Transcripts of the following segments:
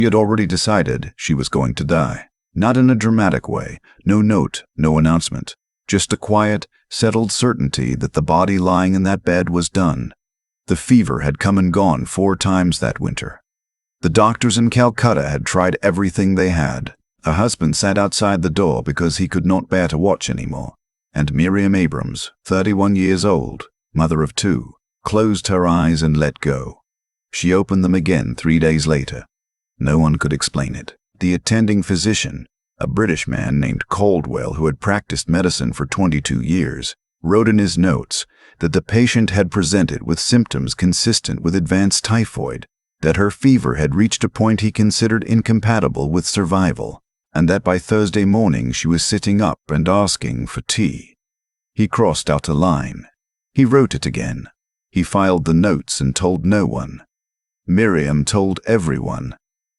She had already decided she was going to die. Not in a dramatic way, no note, no announcement, just a quiet, settled certainty that the body lying in that bed was done. The fever had come and gone 4 times that winter. The doctors in Calcutta had tried everything they had. Her husband sat outside the door because he could not bear to watch anymore. And Miriam Abrams, 31 years old, mother of 2, closed her eyes and let go. She opened them again 3 days later. No one could explain it. The attending physician, a British man named Caldwell who had practiced medicine for 22 years, wrote in his notes that the patient had presented with symptoms consistent with advanced typhoid, that her fever had reached a point he considered incompatible with survival, and that by Thursday morning she was sitting up and asking for tea. He crossed out a line. He wrote it again. He filed the notes and told no one. Miriam told everyone,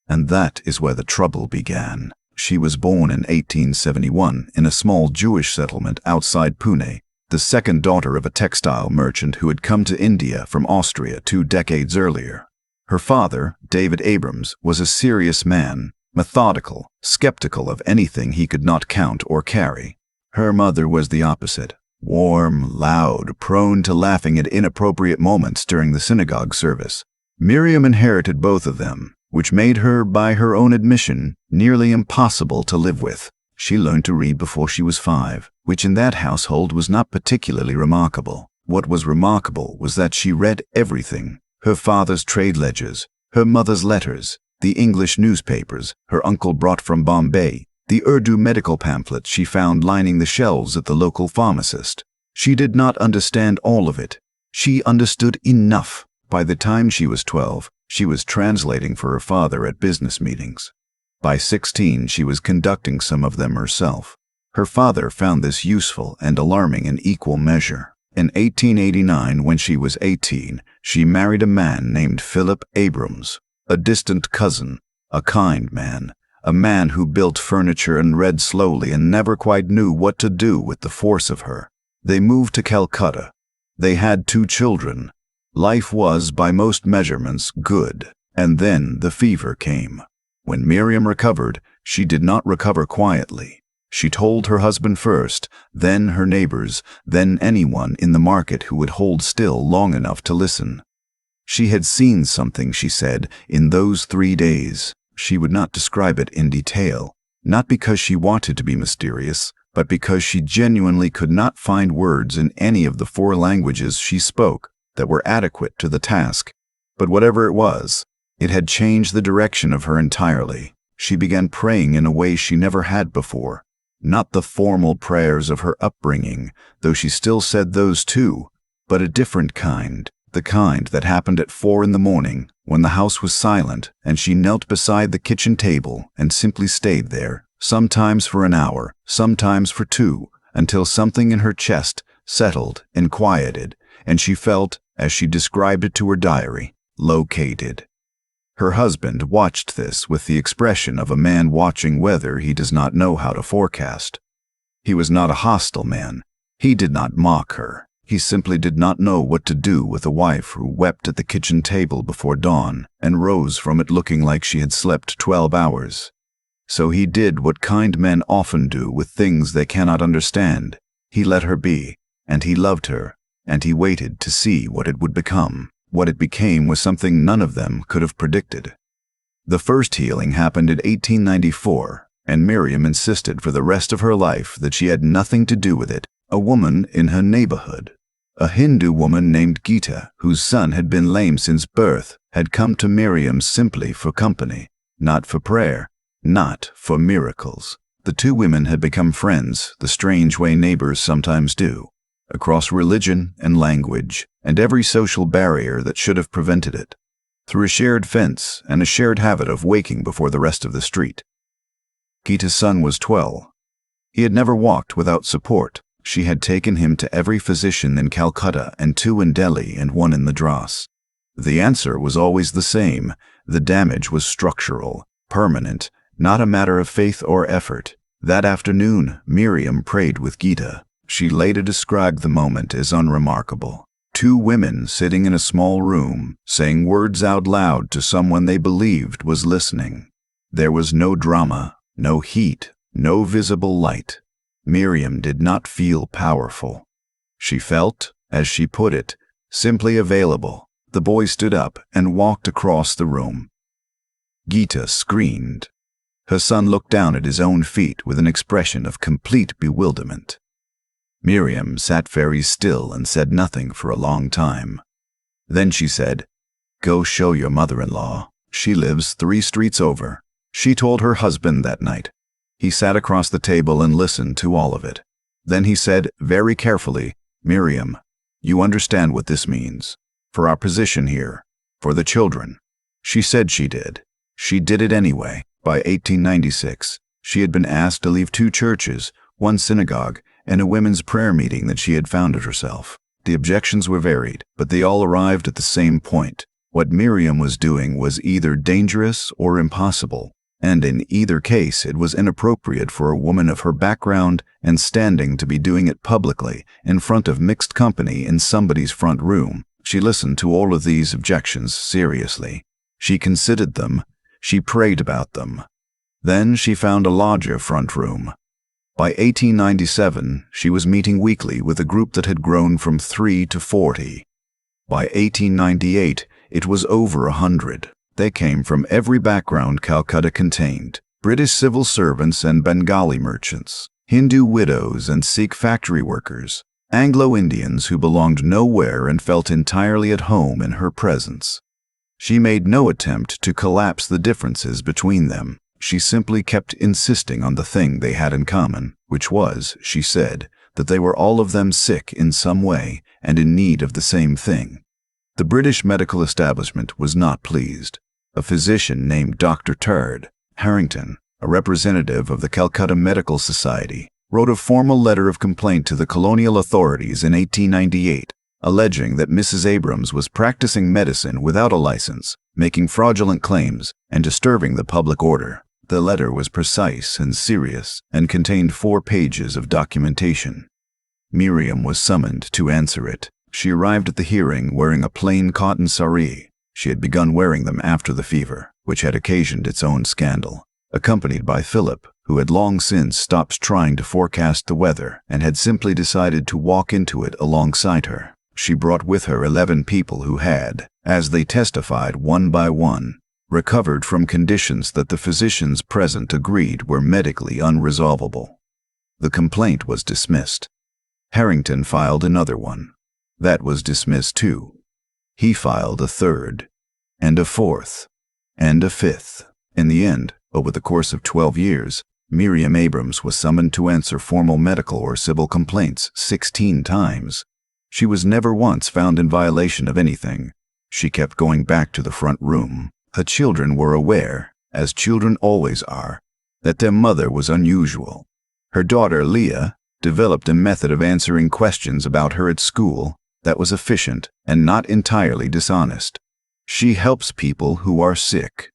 and that is where the trouble began. She was born in 1871 in a small Jewish settlement outside Pune, the second daughter of a textile merchant who had come to India from Austria 2 decades earlier. Her father, David Abrams, was a serious man, methodical, skeptical of anything he could not count or carry. Her mother was the opposite, warm, loud, prone to laughing at inappropriate moments during the synagogue service. Miriam inherited both of them, which made her, by her own admission, nearly impossible to live with. She learned to read before she was 5, which in that household was not particularly remarkable. What was remarkable was that she read everything: her father's trade ledgers, her mother's letters, the English newspapers her uncle brought from Bombay, the Urdu medical pamphlets she found lining the shelves at the local pharmacist. She did not understand all of it. She understood enough. By the time she was 12, she was translating for her father at business meetings. By 16, she was conducting some of them herself. Her father found this useful and alarming in equal measure. In 1889, when she was 18, she married a man named Philip Abrams, a distant cousin, a kind man, a man who built furniture and read slowly and never quite knew what to do with the force of her. They moved to Calcutta. They had 2 children. Life was, by most measurements, good. And then the fever came. When Miriam recovered, she did not recover quietly. She told her husband first, then her neighbors, then anyone in the market who would hold still long enough to listen. She had seen something, she said, in those 3 days. She would not describe it in detail, not because she wanted to be mysterious, but because she genuinely could not find words in any of the 4 languages she spoke that were adequate to the task. But whatever it was, it had changed the direction of her entirely. She began praying in a way she never had before. Not the formal prayers of her upbringing, though she still said those too, but a different kind, the kind that happened at 4 in the morning, when the house was silent, and she knelt beside the kitchen table and simply stayed there, sometimes for an hour, sometimes for 2, until something in her chest settled and quieted, and she felt, as she described it to her diary, located. Her husband watched this with the expression of a man watching weather he does not know how to forecast. He was not a hostile man. He did not mock her. He simply did not know what to do with a wife who wept at the kitchen table before dawn and rose from it looking like she had slept 12 hours. So he did what kind men often do with things they cannot understand. He let her be, and he loved her, and he waited to see what it would become. What it became was something none of them could have predicted. The first healing happened in 1894, and Miriam insisted for the rest of her life that she had nothing to do with it. A woman in her neighborhood, a Hindu woman named Gita, whose son had been lame since birth, had come to Miriam simply for company, not for prayer, not for miracles. The 2 women had become friends, the strange way neighbors sometimes do, across religion and language, and every social barrier that should have prevented it, through a shared fence and a shared habit of waking before the rest of the street. Gita's son was 12. He had never walked without support. She had taken him to every physician in Calcutta and 2 in Delhi and 1 in Madras. The answer was always the same. The damage was structural, permanent, not a matter of faith or effort. That afternoon, Miriam prayed with Gita. She later described the moment as unremarkable. 2 women sitting in a small room, saying words out loud to someone they believed was listening. There was no drama, no heat, no visible light. Miriam did not feel powerful. She felt, as she put it, simply available. The boy stood up and walked across the room. Gita screamed. Her son looked down at his own feet with an expression of complete bewilderment. Miriam sat very still and said nothing for a long time. Then she said, "Go show your mother-in-law. She lives 3 streets over." She told her husband that night. He sat across the table and listened to all of it. Then he said very carefully, "Miriam, you understand what this means. For our position here. For the children." She said she did. She did it anyway. By 1896, she had been asked to leave 2 churches, 1 synagogue, and a women's prayer meeting that she had founded herself. The objections were varied, but they all arrived at the same point. What Miriam was doing was either dangerous or impossible, and in either case it was inappropriate for a woman of her background and standing to be doing it publicly in front of mixed company in somebody's front room. She listened to all of these objections seriously. She considered them. She prayed about them. Then she found a larger front room. By 1897, she was meeting weekly with a group that had grown from 3 to 40. By 1898, it was over 100. They came from every background Calcutta contained: British civil servants and Bengali merchants, Hindu widows and Sikh factory workers, Anglo-Indians who belonged nowhere and felt entirely at home in her presence. She made no attempt to collapse the differences between them. She simply kept insisting on the thing they had in common, which was, she said, that they were all of them sick in some way and in need of the same thing. The British medical establishment was not pleased. A physician named Dr. Turd Harrington, a representative of the Calcutta Medical Society, wrote a formal letter of complaint to the colonial authorities in 1898, alleging that Mrs. Abrams was practicing medicine without a license, making fraudulent claims, and disturbing the public order. The letter was precise and serious and contained 4 pages of documentation. Miriam was summoned to answer it. She arrived at the hearing wearing a plain cotton sari. She had begun wearing them after the fever, which had occasioned its own scandal, accompanied by Philip, who had long since stopped trying to forecast the weather and had simply decided to walk into it alongside her. She brought with her 11 people who had, as they testified one by one, recovered from conditions that the physicians present agreed were medically unresolvable. The complaint was dismissed. Harrington filed another one. That was dismissed too. He filed a 3rd, and a 4th, and a 5th. In the end, over the course of 12 years, Miriam Abrams was summoned to answer formal medical or civil complaints 16 times. She was never once found in violation of anything. She kept going back to the front room. Her children were aware, as children always are, that their mother was unusual. Her daughter, Leah, developed a method of answering questions about her at school that was efficient and not entirely dishonest. She helps people who are sick.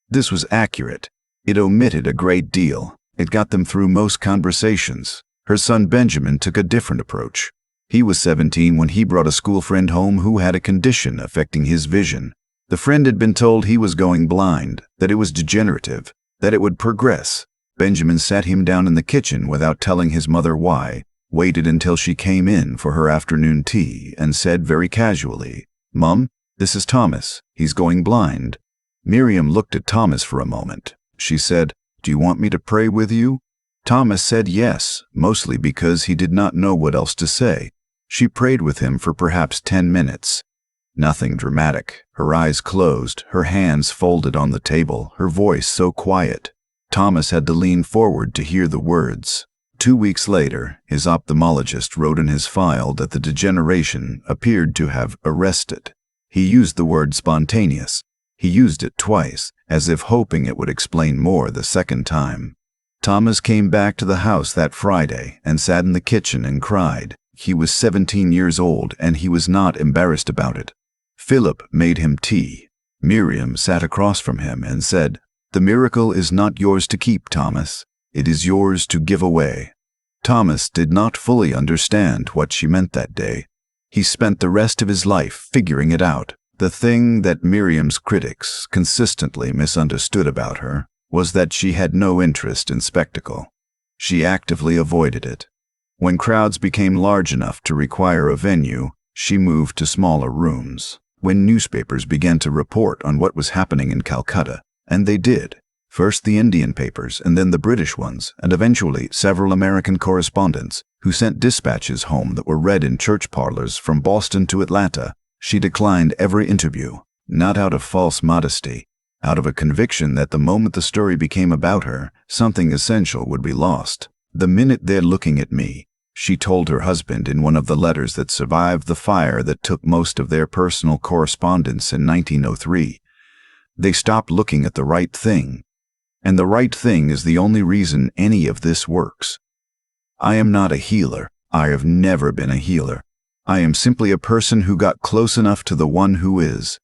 This was accurate. It omitted a great deal. It got them through most conversations. Her son Benjamin took a different approach. He was 17 when he brought a school friend home who had a condition affecting his vision. The friend had been told he was going blind, that it was degenerative, that it would progress. Benjamin sat him down in the kitchen without telling his mother why, waited until she came in for her afternoon tea, and said very casually, "Mum, this is Thomas. He's going blind." Miriam looked at Thomas for a moment. She said, "Do you want me to pray with you?" Thomas said yes, mostly because he did not know what else to say. She prayed with him for perhaps 10 minutes. Nothing dramatic. Her eyes closed, her hands folded on the table, her voice so quiet. Thomas had to lean forward to hear the words. 2 weeks later, his ophthalmologist wrote in his file that the degeneration appeared to have arrested. He used the word spontaneous. He used it twice, as if hoping it would explain more the second time. Thomas came back to the house that Friday and sat in the kitchen and cried. He was 17 years old and he was not embarrassed about it. Philip made him tea. Miriam sat across from him and said, "The miracle is not yours to keep, Thomas. It is yours to give away." Thomas did not fully understand what she meant that day. He spent the rest of his life figuring it out. The thing that Miriam's critics consistently misunderstood about her was that she had no interest in spectacle. She actively avoided it. When crowds became large enough to require a venue, she moved to smaller rooms. When newspapers began to report on what was happening in Calcutta, and they did, first the Indian papers and then the British ones, and eventually several American correspondents who sent dispatches home that were read in church parlors from Boston to Atlanta, she declined every interview, not out of false modesty, out of a conviction that the moment the story became about her, something essential would be lost. "The minute they're looking at me," she told her husband in one of the letters that survived the fire that took most of their personal correspondence in 1903, "they stop looking at the right thing. And the right thing is the only reason any of this works. I am not a healer. I have never been a healer. I am simply a person who got close enough to the one who is."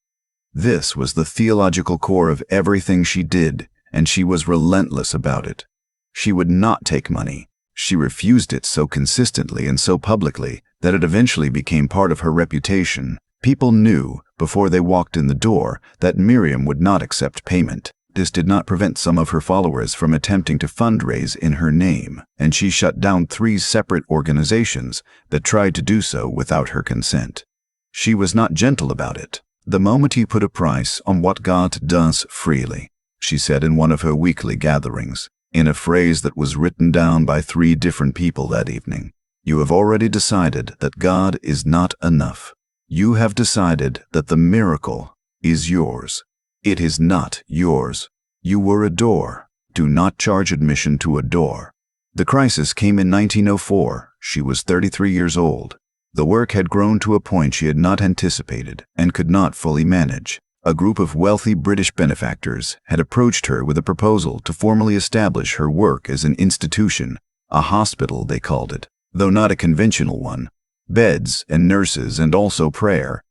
This was the theological core of everything she did, and she was relentless about it. She would not take money. She refused it so consistently and so publicly that it eventually became part of her reputation. People knew, before they walked in the door, that Miriam would not accept payment. This did not prevent some of her followers from attempting to fundraise in her name, and she shut down 3 separate organizations that tried to do so without her consent. She was not gentle about it. "The moment you put a price on what God does freely," she said in one of her weekly gatherings, in a phrase that was written down by 3 different people that evening, "you have already decided that God is not enough. You have decided that the miracle is yours. It is not yours. You were a door. Do not charge admission to a door." The crisis came in 1904. She was 33 years old. The work had grown to a point she had not anticipated and could not fully manage. A group of wealthy British benefactors had approached her with a proposal to formally establish her work as an institution, a hospital they called it, though not a conventional one. Beds and nurses and also prayer.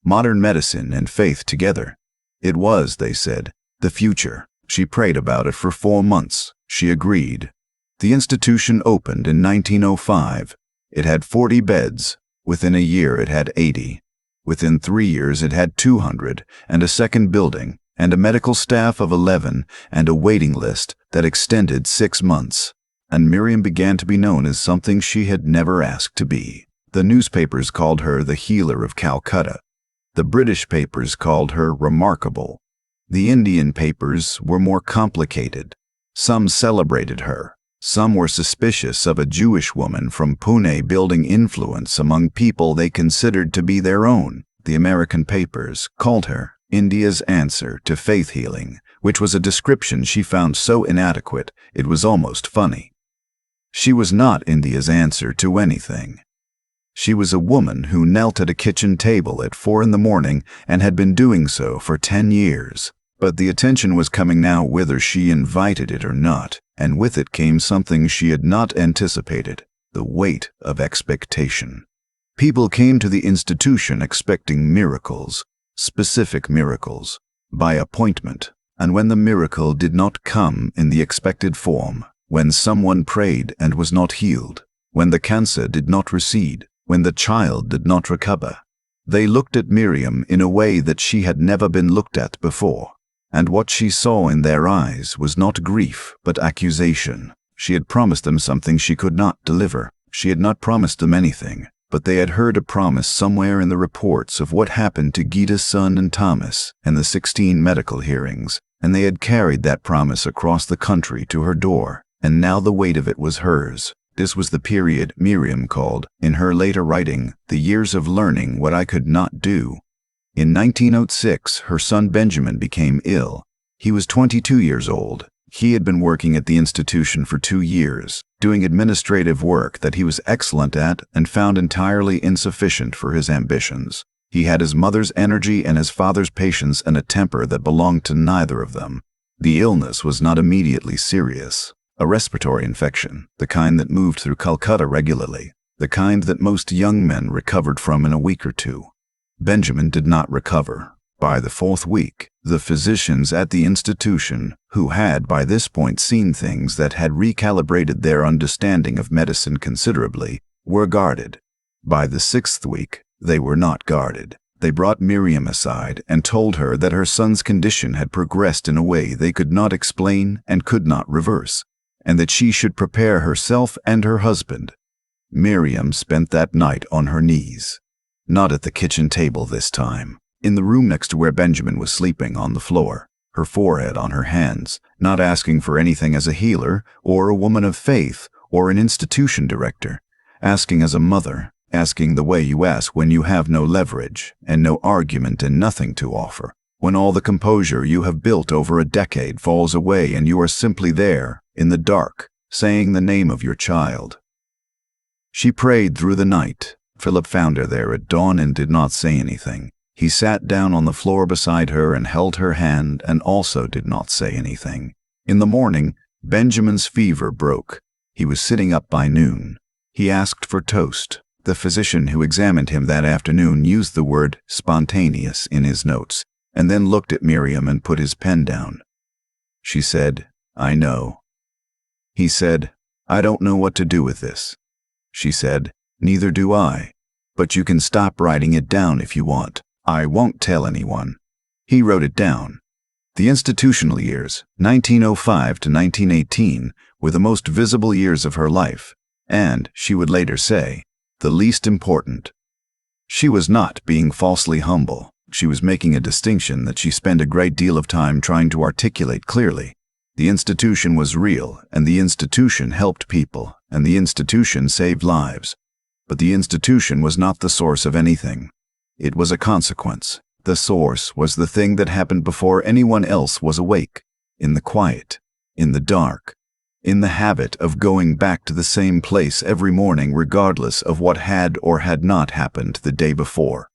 Modern medicine and faith together. It was, they said, the future. She prayed about it for 4 months. She agreed. The institution opened in 1905. It had 40 beds. Within a year it had 80. Within 3 years it had 200, and a second building, and a medical staff of 11, and a waiting list that extended 6 months. And Miriam began to be known as something she had never asked to be. The newspapers called her the healer of Calcutta. The British papers called her remarkable. The Indian papers were more complicated. Some celebrated her. Some were suspicious of a Jewish woman from Pune building influence among people they considered to be their own. The American papers called her India's answer to faith healing, which was a description she found so inadequate it was almost funny. She was not India's answer to anything. She was a woman who knelt at a kitchen table at 4 a.m. and had been doing so for 10 years. But the attention was coming now whether she invited it or not, and with it came something she had not anticipated, the weight of expectation. People came to the institution expecting miracles, specific miracles, by appointment, and when the miracle did not come in the expected form, when someone prayed and was not healed, when the cancer did not recede, when the child did not recover, they looked at Miriam in a way that she had never been looked at before. And what she saw in their eyes was not grief, but accusation. She had promised them something she could not deliver. She had not promised them anything, but they had heard a promise somewhere in the reports of what happened to Gita's son and Thomas and the 16 medical hearings, and they had carried that promise across the country to her door, and now the weight of it was hers. This was the period Miriam called, in her later writing, the years of learning what I could not do. In 1906, her son Benjamin became ill. He was 22 years old. He had been working at the institution for 2 years, doing administrative work that he was excellent at and found entirely insufficient for his ambitions. He had his mother's energy and his father's patience and a temper that belonged to neither of them. The illness was not immediately serious. A respiratory infection, the kind that moved through Calcutta regularly, the kind that most young men recovered from in a week or 2. Benjamin did not recover. By the 4th week, the physicians at the institution, who had by this point seen things that had recalibrated their understanding of medicine considerably, were guarded. By the 6th week, they were not guarded. They brought Miriam aside and told her that her son's condition had progressed in a way they could not explain and could not reverse, and that she should prepare herself and her husband. Miriam spent that night on her knees. Not at the kitchen table this time. In the room next to where Benjamin was sleeping on the floor, her forehead on her hands, not asking for anything as a healer or a woman of faith or an institution director, asking as a mother, asking the way you ask when you have no leverage and no argument and nothing to offer, when all the composure you have built over a decade falls away and you are simply there, in the dark, saying the name of your child. She prayed through the night. Philip found her there at dawn and did not say anything. He sat down on the floor beside her and held her hand and also did not say anything. In the morning, Benjamin's fever broke. He was sitting up by noon. He asked for toast. The physician who examined him that afternoon used the word spontaneous in his notes, and then looked at Miriam and put his pen down. She said, "I know." He said, "I don't know what to do with this." She said, "Neither do I. But you can stop writing it down if you want. I won't tell anyone." He wrote it down. The institutional years, 1905 to 1918, were the most visible years of her life, and, she would later say, the least important. She was not being falsely humble. She was making a distinction that she spent a great deal of time trying to articulate clearly. The institution was real, and the institution helped people, and the institution saved lives. But the institution was not the source of anything. It was a consequence. The source was the thing that happened before anyone else was awake, in the quiet, in the dark, in the habit of going back to the same place every morning regardless of what had or had not happened the day before.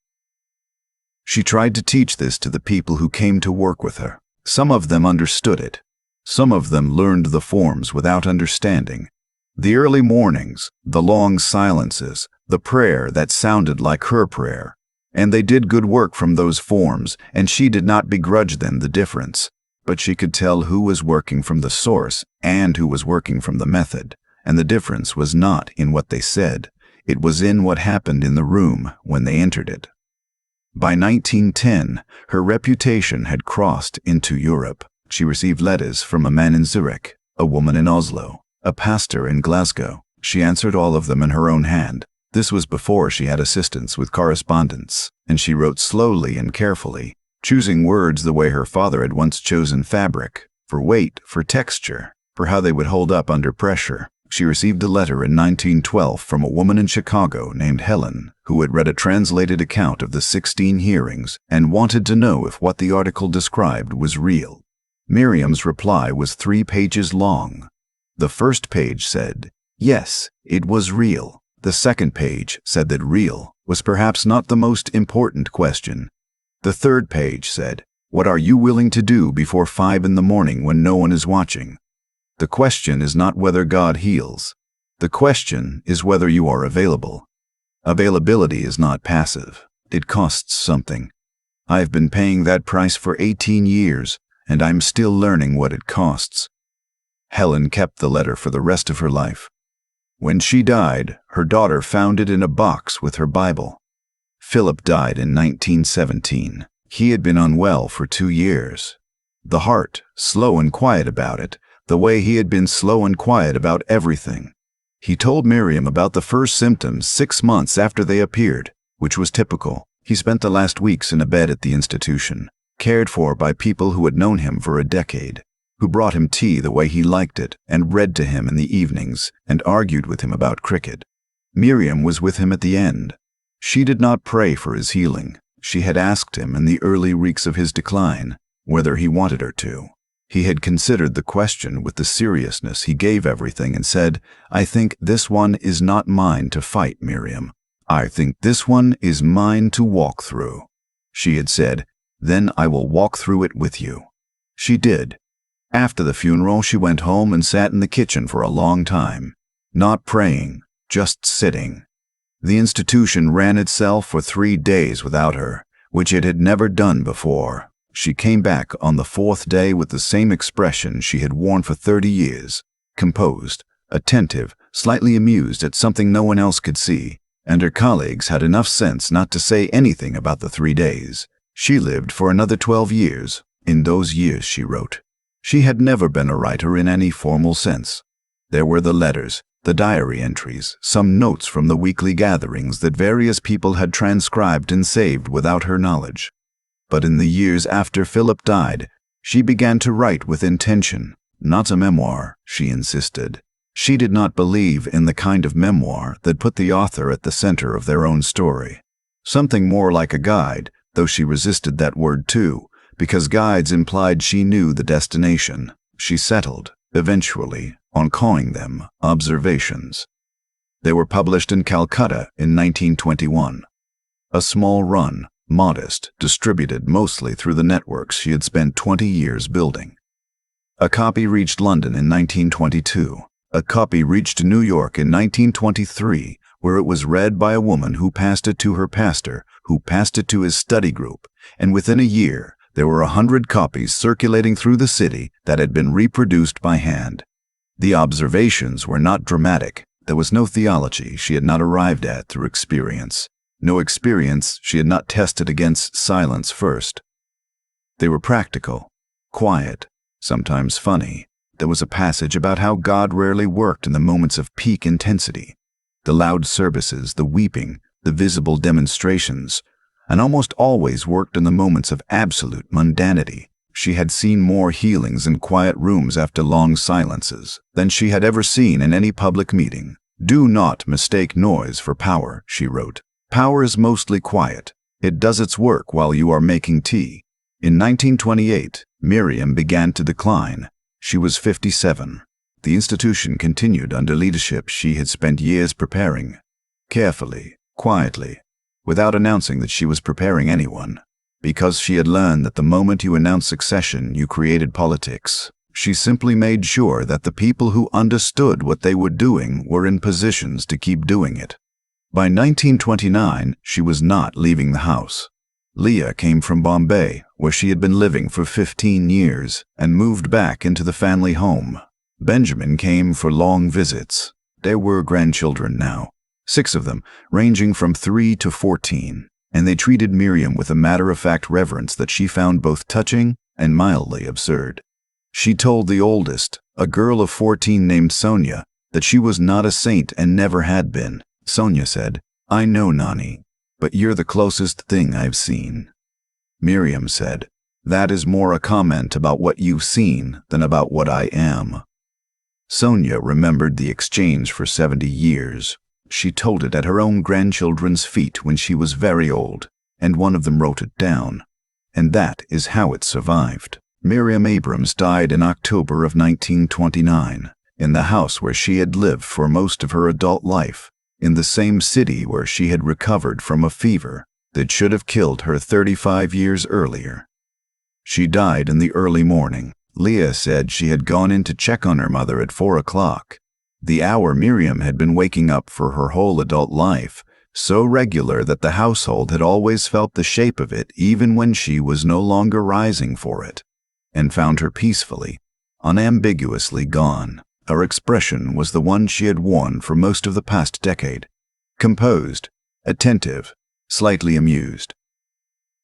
She tried to teach this to the people who came to work with her. Some of them understood it. Some of them learned the forms without understanding. The early mornings, the long silences, the prayer that sounded like her prayer. And they did good work from those forms, and she did not begrudge them the difference. But she could tell who was working from the source and who was working from the method, and the difference was not in what they said. It was in what happened in the room when they entered it. By 1910, her reputation had crossed into Europe. She received letters from a man in Zurich, a woman in Oslo, a pastor in Glasgow. She answered all of them in her own hand. This was before she had assistance with correspondence, and she wrote slowly and carefully, choosing words the way her father had once chosen fabric, for weight, for texture, for how they would hold up under pressure. She received a letter in 1912 from a woman in Chicago named Helen, who had read a translated account of the 16 hearings and wanted to know if what the article described was real. Miriam's reply was 3 pages long. The first page said, yes, it was real. The second page said that real was perhaps not the most important question. The third page said, what are you willing to do before 5 in the morning when no one is watching? The question is not whether God heals. The question is whether you are available. Availability is not passive. It costs something. I've been paying that price for 18 years, and I'm still learning what it costs. Helen kept the letter for the rest of her life. When she died, her daughter found it in a box with her Bible. Philip died in 1917. He had been unwell for 2 years. The heart, slow and quiet about it, the way he had been slow and quiet about everything. He told Miriam about the first symptoms 6 months after they appeared, which was typical. He spent the last weeks in a bed at the institution, cared for by people who had known him for a decade, who brought him tea the way he liked it and read to him in the evenings and argued with him about cricket. Miriam was with him at the end. She did not pray for his healing. She had asked him in the early weeks of his decline whether he wanted her to. He had considered the question with the seriousness he gave everything and said, I think this one is not mine to fight, Miriam. I think this one is mine to walk through. She had said, then I will walk through it with you. She did. After the funeral, she went home and sat in the kitchen for a long time, not praying, just sitting. The institution ran itself for 3 days without her, which it had never done before. She came back on the 4th day with the same expression she had worn for 30 years, composed, attentive, slightly amused at something no one else could see, and her colleagues had enough sense not to say anything about the 3 days. She lived for another 12 years. In those years, she wrote, she had never been a writer in any formal sense. There were the letters, the diary entries, some notes from the weekly gatherings that various people had transcribed and saved without her knowledge. But in the years after Philip died, she began to write with intention, not a memoir, she insisted. She did not believe in the kind of memoir that put the author at the center of their own story. Something more like a guide, though she resisted that word too, because guides implied she knew the destination. She settled, eventually, on calling them observations. They were published in Calcutta in 1921. A small run, modest, distributed mostly through the networks she had spent 20 years building. A copy reached London in 1922. A copy reached New York in 1923, where it was read by a woman who passed it to her pastor, who passed it to his study group, and within a year, there were 100 copies circulating through the city that had been reproduced by hand. The observations were not dramatic. There was no theology she had not arrived at through experience. No experience she had not tested against silence first. They were practical, quiet, sometimes funny. There was a passage about how God rarely worked in the moments of peak intensity. The loud services, the weeping, the visible demonstrations, and almost always worked in the moments of absolute mundanity. She had seen more healings in quiet rooms after long silences than she had ever seen in any public meeting. Do not mistake noise for power, she wrote. Power is mostly quiet. It does its work while you are making tea. In 1928, Miriam began to decline. She was 57. The institution continued under leadership she had spent years preparing. Carefully, quietly, without announcing that she was preparing anyone. Because she had learned that the moment you announced succession, you created politics. She simply made sure that the people who understood what they were doing were in positions to keep doing it. By 1929, she was not leaving the house. Leah came from Bombay, where she had been living for 15 years, and moved back into the family home. Benjamin came for long visits. There were grandchildren now, 6 of them, ranging from 3 to 14, and they treated Miriam with a matter-of-fact reverence that she found both touching and mildly absurd. She told the oldest, a girl of 14 named Sonia, that she was not a saint and never had been. Sonia said, "I know, Nani, but you're the closest thing I've seen." Miriam said, "That is more a comment about what you've seen than about what I am." Sonia remembered the exchange for 70 years. She told it at her own grandchildren's feet when she was very old, and one of them wrote it down. And that is how it survived. Miriam Abrams died in October of 1929, in the house where she had lived for most of her adult life, in the same city where she had recovered from a fever that should have killed her 35 years earlier. She died in the early morning. Leah said she had gone in to check on her mother at 4 o'clock, the hour Miriam had been waking up for her whole adult life, so regular that the household had always felt the shape of it even when she was no longer rising for it, and found her peacefully, unambiguously gone. Her expression was the one she had worn for most of the past decade, composed, attentive, slightly amused.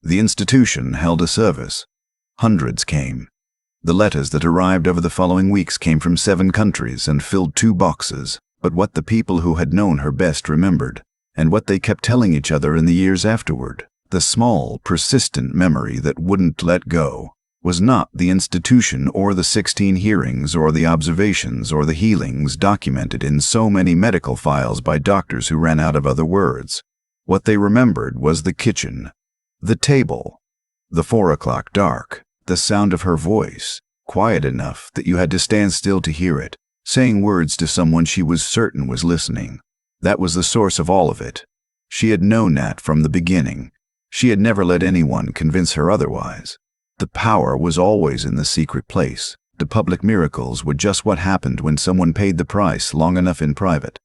The institution held a service. Hundreds came. The letters that arrived over the following weeks came from 7 countries and filled 2 boxes, but what the people who had known her best remembered, and what they kept telling each other in the years afterward, the small, persistent memory that wouldn't let go, was not the institution or the 16 hearings or the observations or the healings documented in so many medical files by doctors who ran out of other words. What they remembered was the kitchen, the table, the 4 o'clock dark, the sound of her voice, quiet enough that you had to stand still to hear it, saying words to someone she was certain was listening. That was the source of all of it. She had known that from the beginning. She had never let anyone convince her otherwise. The power was always in the secret place. The public miracles were just what happened when someone paid the price long enough in private.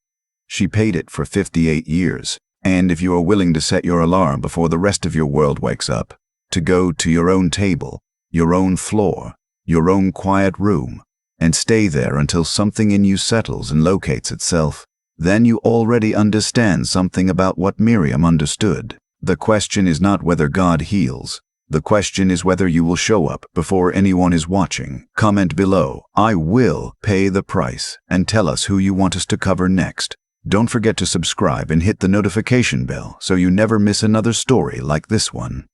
She paid it for 58 years, and if you are willing to set your alarm before the rest of your world wakes up, to go to your own table, your own floor, your own quiet room, and stay there until something in you settles and locates itself, then you already understand something about what Miriam understood. The question is not whether God heals. The question is whether you will show up before anyone is watching. Comment below, "I will pay the price," and tell us who you want us to cover next. Don't forget to subscribe and hit the notification bell so you never miss another story like this one.